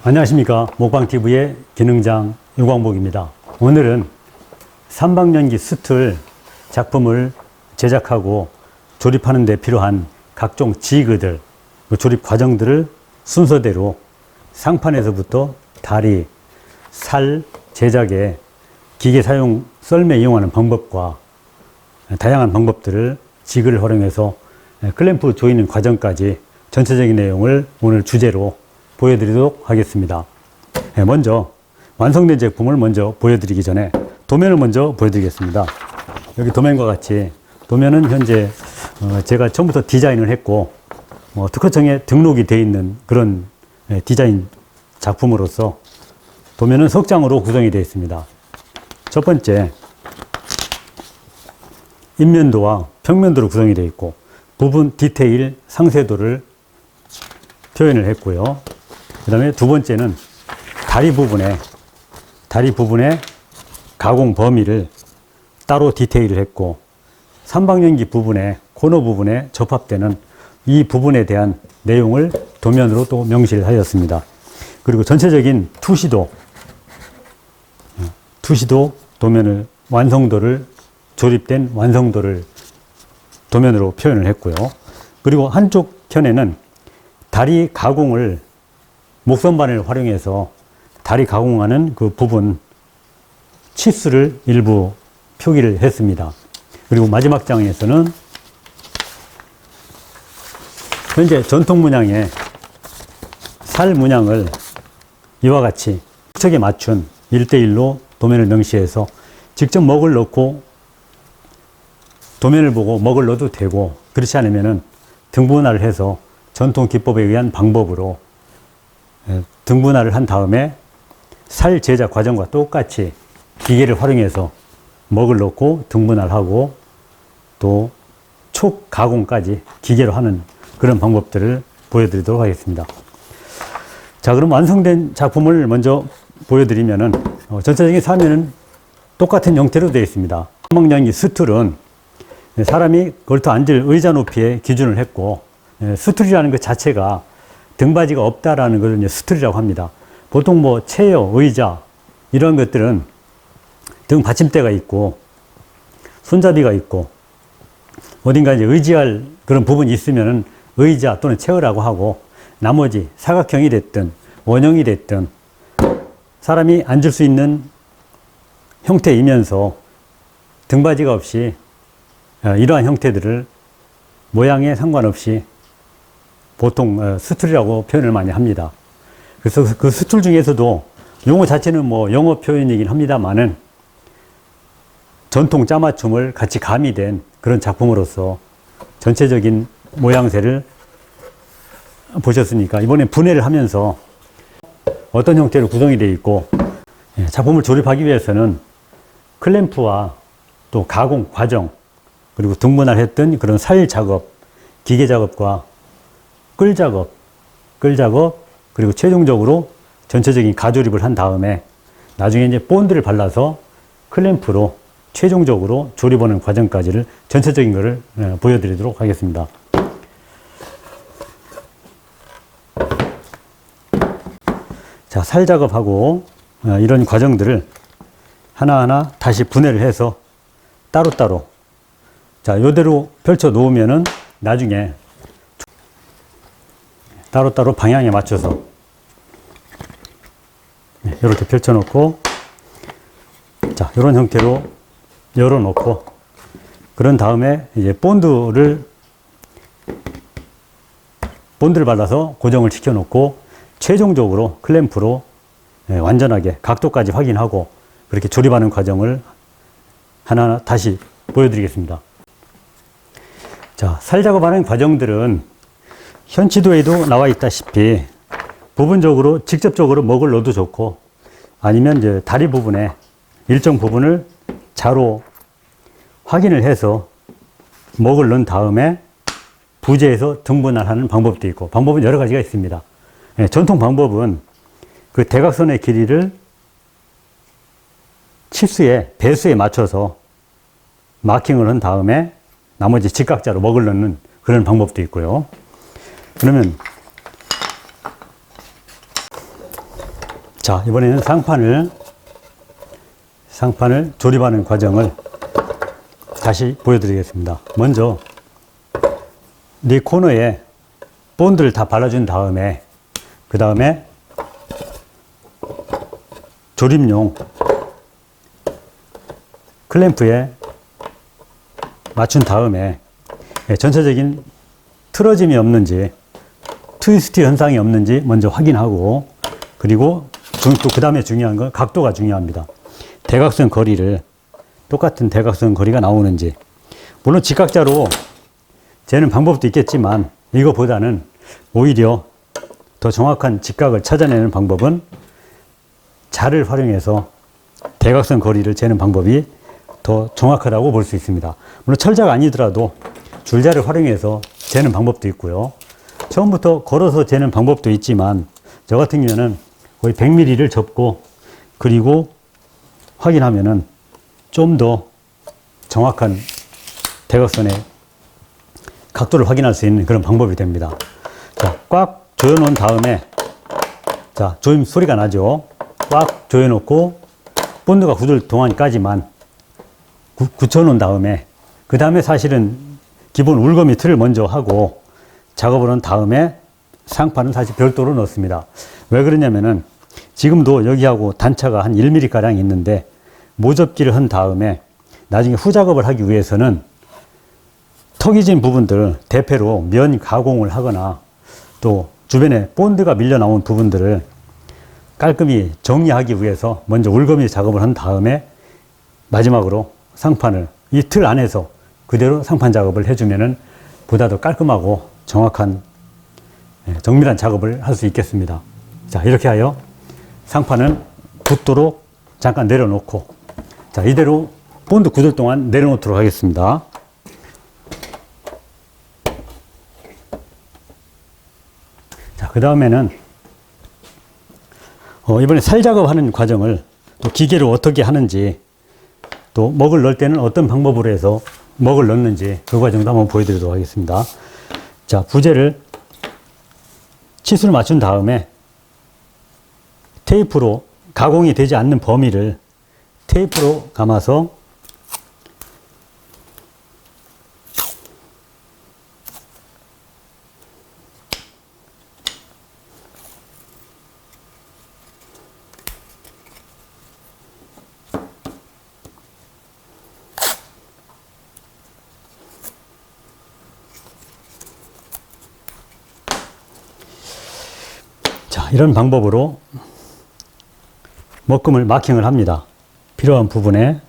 안녕하십니까. 먹방TV의 기능장 유광복입니다. 오늘은 삼방연기 스툴 작품을 제작하고 조립하는 데 필요한 각종 지그들, 조립 과정들을 순서대로 상판에서부터 다리, 살 제작에 기계 사용 썰매 이용하는 방법과 다양한 방법들을 지그를 활용해서 클램프 조이는 과정까지 전체적인 내용을 오늘 주제로 보여드리도록 하겠습니다. 먼저 완성된 제품을 먼저 보여드리기 전에 도면을 먼저 보여드리겠습니다. 여기 도면과 같이 도면은 현재 제가 처음부터 디자인을 했고 특허청에 등록이 되어 있는 그런 디자인 작품으로서 도면은 석장으로 구성이 되어 있습니다. 첫 번째, 인면도와 평면도로 구성이 되어 있고 부분 디테일 상세도를 표현을 했고요. 그 다음에 두 번째는 다리 부분에 가공 범위를 따로 디테일을 했고 삼방연기 부분에 코너 부분에 접합되는 이 부분에 대한 내용을 도면으로 또 명시를 하였습니다. 그리고 전체적인 투시도 도면을 완성도를 조립된 완성도를 도면으로 표현을 했고요. 그리고 한쪽 편에는 다리 가공을 목선반을 활용해서 다리 가공하는 그 부분 치수를 일부 표기를 했습니다. 그리고 마지막 장에서는 현재 전통 문양의 살 문양을 이와 같이 척에 맞춘 1대1로 도면을 명시해서 직접 먹을 넣고 도면을 보고 먹을 넣어도 되고, 그렇지 않으면은 등분할을 해서 전통 기법에 의한 방법으로 등분할을 한 다음에 살 제작 과정과 똑같이 기계를 활용해서 먹을 넣고 등분할하고 또 촉 가공까지 기계로 하는 그런 방법들을 보여드리도록 하겠습니다. 자, 그럼 완성된 작품을 먼저 보여드리면은 전체적인 사면은 똑같은 형태로 되어 있습니다. 삼방연기 스툴은 사람이 걸터 앉을 의자 높이에 기준을 했고, 스툴이라는 것 자체가 등받이가 없다라는 것을 이제 스툴이라고 합니다. 보통 뭐 체어, 의자 이런 것들은 등 받침대가 있고 손잡이가 있고 어딘가 이제 의지할 그런 부분이 있으면은 의자 또는 체어라고 하고, 나머지 사각형이 됐든 원형이 됐든 사람이 앉을 수 있는 형태이면서 등받이가 없이 이러한 형태들을 모양에 상관없이 보통 스툴이라고 표현을 많이 합니다. 그래서 그 스툴 중에서도 용어 자체는 뭐 영어 표현이긴 합니다만은 전통 짜맞춤을 같이 가미된 그런 작품으로서 전체적인 모양새를 보셨으니까 이번에 분해를 하면서 어떤 형태로 구성이 되어 있고, 작품을 조립하기 위해서는 클램프와 또 가공 과정, 그리고 등분할 했던 그런 살 작업, 기계 작업과 끌 작업, 그리고 최종적으로 전체적인 가조립을 한 다음에 나중에 이제 본드를 발라서 클램프로 최종적으로 조립하는 과정까지를 전체적인 것을 보여드리도록 하겠습니다. 자, 살 작업하고 이런 과정들을 하나하나 다시 분해를 해서 따로따로, 자, 요대로 펼쳐 놓으면은 나중에 따로따로 방향에 맞춰서 이렇게 펼쳐 놓고, 자, 이런 형태로 열어 놓고, 그런 다음에 이제 본드를 발라서 고정을 시켜 놓고 최종적으로 클램프로 완전하게 각도까지 확인하고 그렇게 조립하는 과정을 하나하나 다시 보여드리겠습니다. 자, 살 작업하는 과정들은 현지도에도 나와 있다시피 부분적으로 직접적으로 먹을 넣어도 좋고, 아니면 이제 다리 부분에 일정 부분을 자로 확인을 해서 먹을 넣은 다음에 부재해서 등분할하는 방법도 있고, 방법은 여러 가지가 있습니다. 전통 방법은 그 대각선의 길이를 치수에 배수에 맞춰서 마킹을 한 다음에 나머지 직각자로 먹을 넣는 그런 방법도 있고요. 그러면 자, 이번에는 상판을 조립하는 과정을 다시 보여드리겠습니다. 먼저 네 코너에 본드를 다 발라준 다음에 그 다음에 조립용 클램프에 맞춘 다음에 전체적인 틀어짐이 없는지 트위스트 현상이 없는지 먼저 확인하고, 그리고 또 그 다음에 중요한 건 각도가 중요합니다. 대각선 거리를 똑같은 대각선 거리가 나오는지, 물론 직각자로 재는 방법도 있겠지만 이거보다는 오히려 더 정확한 직각을 찾아내는 방법은 자를 활용해서 대각선 거리를 재는 방법이 더 정확하다고 볼 수 있습니다. 물론 철자가 아니더라도 줄자를 활용해서 재는 방법도 있고요. 처음부터 걸어서 재는 방법도 있지만 저 같은 경우는 거의 100mm를 접고 그리고 확인하면은 좀 더 정확한 대각선의 각도를 확인할 수 있는 그런 방법이 됩니다. 자, 꽉 조여 놓은 다음에, 자, 조임 소리가 나죠. 꽉 조여 놓고 본드가 굳을 동안까지만 굳혀 놓은 다음에, 그 다음에 사실은 기본 울거미 틀을 먼저 하고 작업을 한 다음에 상판은 사실 별도로 넣습니다. 왜 그러냐면은 지금도 여기하고 단차가 한 1mm 가량 있는데 모접기를 한 다음에 나중에 후작업을 하기 위해서는 턱이 진 부분들 대패로 면 가공을 하거나 또 주변에 본드가 밀려 나온 부분들을 깔끔히 정리하기 위해서 먼저 울거미 작업을 한 다음에 마지막으로 상판을 이 틀 안에서 그대로 상판 작업을 해주면은 보다 더 깔끔하고 정확한 정밀한 작업을 할 수 있겠습니다. 자, 이렇게 하여 상판은 굳도록 잠깐 내려놓고, 자, 이대로 본드 굳을 동안 내려놓도록 하겠습니다. 자, 그 다음에는 이번에 살 작업하는 과정을 또 기계로 어떻게 하는지, 또 먹을 넣을 때는 어떤 방법으로 해서 먹을 넣는지 그 과정도 한번 보여드리도록 하겠습니다. 자, 부재를 치수를 맞춘 다음에 테이프로 가공이 되지 않는 범위를 테이프로 감아서 이런 방법으로 먹금을 마킹을 합니다. 필요한 부분에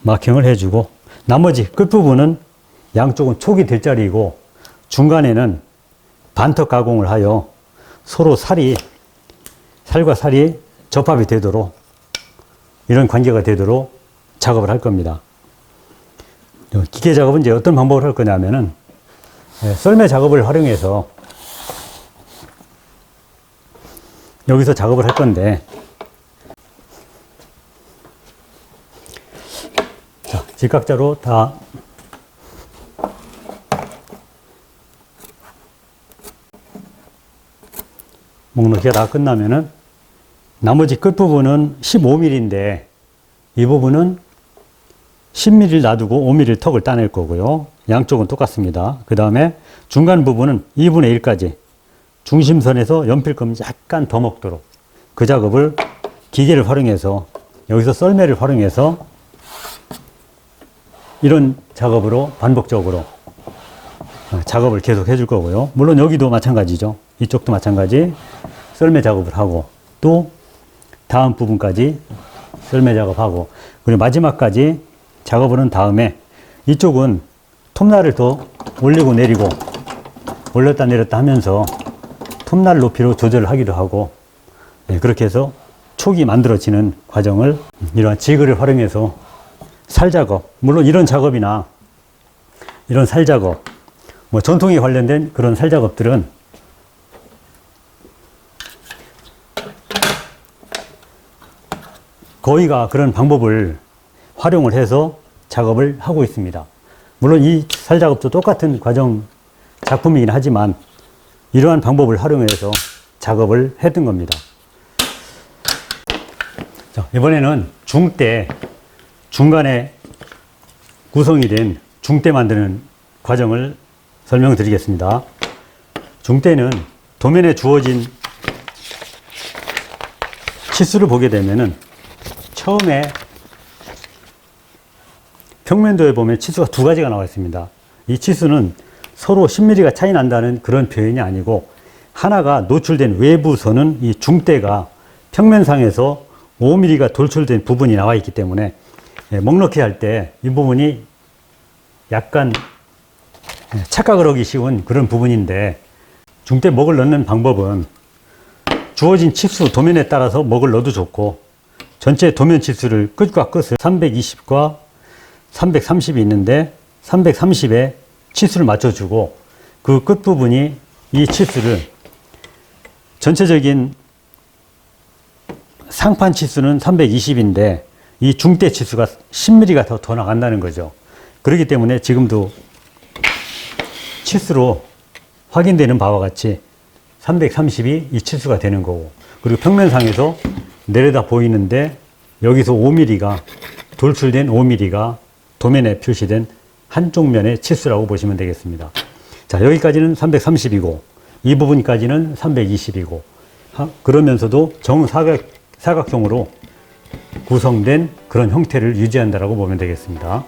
마킹을 해주고, 나머지 끝부분은 양쪽은 촉이 될 자리이고 중간에는 반턱 가공을 하여 서로 살과 살이 접합이 되도록, 이런 관계가 되도록 작업을 할 겁니다. 기계 작업은 이제 어떤 방법을 할 거냐면은 썰매 작업을 활용해서 여기서 작업을 할 건데, 자, 직각자로 다 목놓기가 다 끝나면은 나머지 끝부분은 15mm인데 이 부분은 10mm를 놔두고 5mm 턱을 따낼 거고요. 양쪽은 똑같습니다. 그 다음에 중간 부분은 2분의 1까지 중심선에서 연필금 약간 더 먹도록 그 작업을 기계를 활용해서, 여기서 썰매를 활용해서 이런 작업으로 반복적으로 작업을 계속 해줄 거고요. 물론 여기도 마찬가지죠. 이쪽도 마찬가지 썰매 작업을 하고, 또 다음 부분까지 썰매 작업하고, 그리고 마지막까지 작업을 한 다음에 이쪽은 톱날을 더 올리고 내리고 올렸다 내렸다 하면서 톱날 높이로 조절을 하기도 하고, 그렇게 해서 촉이 만들어지는 과정을 이러한 지그를 활용해서 살 작업, 물론 이런 작업이나 이런 살 작업, 뭐 전통에 관련된 그런 살 작업들은 거의가 그런 방법을 활용을 해서 작업을 하고 있습니다. 물론 이 살 작업도 똑같은 과정 작품이긴 하지만 이러한 방법을 활용해서 작업을 했던 겁니다. 자, 이번에는 중대, 중간에 구성이 된 중대 만드는 과정을 설명드리겠습니다. 중대는 도면에 주어진 치수를 보게 되면은 처음에 평면도에 보면 치수가 두 가지가 나와 있습니다. 이 치수는 서로 10mm가 차이 난다는 그런 표현이 아니고, 하나가 노출된 외부 선은 이 중대가 평면상에서 5mm가 돌출된 부분이 나와 있기 때문에 먹넣기 할 때 이 부분이 약간 착각을 하기 쉬운 그런 부분인데, 중대 먹을 넣는 방법은 주어진 치수 도면에 따라서 먹을 넣어도 좋고, 전체 도면 치수를 끝과 끝을 320과 330이 있는데 330에 치수를 맞춰주고, 그 끝부분이 이 치수를, 전체적인 상판 치수는 320인데 이 중대 치수가 10mm가 더 나간다는 거죠. 그렇기 때문에 지금도 치수로 확인되는 바와 같이 330이 이 치수가 되는 거고, 그리고 평면상에서 내려다 보이는데 여기서 5mm가, 돌출된 5mm가 도면에 표시된 한쪽 면의 치수라고 보시면 되겠습니다. 자, 여기까지는 330이고 이 부분까지는 320이고, 그러면서도 정사각형으로 구성된 그런 형태를 유지한다고 보면 되겠습니다.